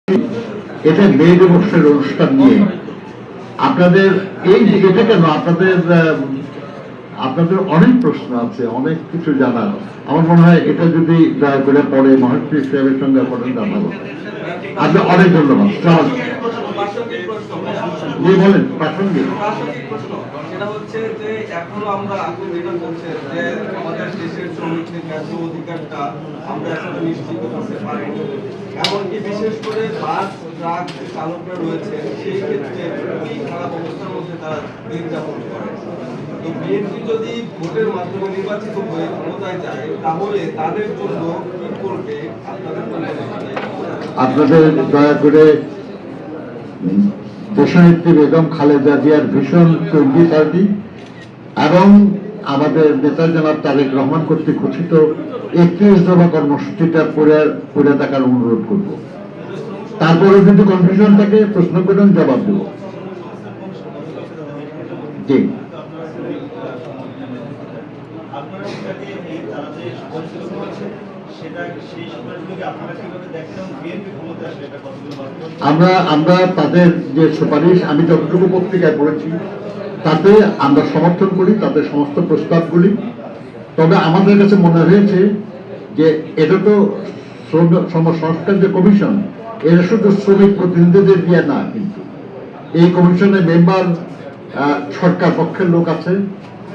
এটা মে দিবসের অনুষ্ঠান নিয়ে আপনাদের এই এটা কেন আপনাদের অনেক প্রশ্ন আছে, অনেক কিছু জানার। আমার মনে হয় এটা যদি দয়া করে পরে মহাত্মী সাহেবের সঙ্গে করেন জানাবো। আপনি অনেক ধন্যবাদ। বলেন প্রাসঙ্গিক। সেটা হচ্ছে যে এখনো আমরা আপনি যেটা বলছেন যে আমাদের দেশের শ্রমিকদের ন্যায্য অধিকারটা আমরা এখনো নিশ্চিত করতে পারিনি। এমনকি বিশেষ করে বাস ট্রাক যে চালকরা রয়েছে সেই ক্ষেত্রে খুবই খারাপ অবস্থার মধ্যে তারা দিন যাপন করে। তো বিএনপি যদি ভোটের মাধ্যমে নির্বাচিত হয়ে ক্ষমতায় যায় তাহলে তাদের জন্য কি করবে আপনাদের দয়া করে দেশনেত্রী বেগম খালেদা জিয়ার ভিশন 2030 এবং আমাদের নেতা জনাব তারেক রহমান কর্তৃক ঘোষিত 31 দফা কর্মসূচিটা পড়ে থাকার অনুরোধ করব। তারপরে যদি কনফিউশন থাকে প্রশ্ন করেন, জবাব দেব। জি, আমরা তাদের যে সুপারিশ আমি যতটুকু পত্রিকায় পড়েছি তাতে আমরা সমর্থন করি তাদের সমস্ত প্রস্তাবগুলি। তবে আমাদের কাছে মনে হয়েছে যে এটা তো সংস্কার যে কমিশন, এটা শুধু শ্রমিক প্রতিনিধিদের দিয়ে না, কিন্তু এই কমিশনের মেম্বার সরকার পক্ষের লোক আছে,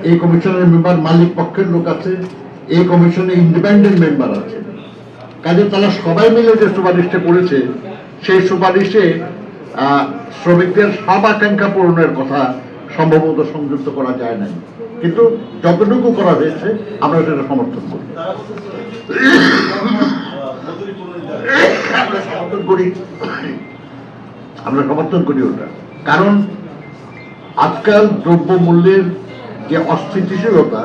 এই কমিশনের মেম্বার মালিক পক্ষের লোক আছে, এই কমিশনে ইন্ডিপেন্ডেন্ট মেম্বার আছে। কাজে তারা সবাই মিলে যে সুপারিশটা করেছে সেই সুপারিশে শ্রমিকদের সব আকাঙ্ক্ষা পূরণের কথা সম্ভবত সংযুক্ত করা যায় নাই, কিন্তু যতটুকু করা হয়েছে আমরা সেটা সমর্থন করি। আমরা সমর্থন করি ওটা, কারণ আজকাল দ্রব্য মূল্যের যে অস্থিতিশীলতা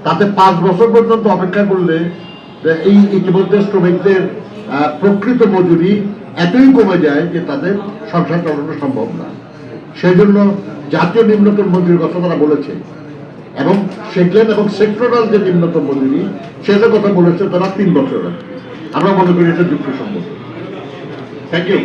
তাতে 5 বছর পর্যন্ত অপেক্ষা করলে এই ইতিমধ্যে শ্রমিকদের প্রকৃত মজুরি এতই কমে যায় যে তাদের সংসার চালানো সম্ভব না। সেই জন্য জাতীয় নিম্নতম মজুরির কথা তারা বলেছে, এবং সেকেন্ড এবং সেক্টরাল যে নিম্নতম মজুরি সেটার কথা বলেছে তারা 3 বছর। আমরা মনে করি এটা যুক্তিসঙ্গত। Thank you.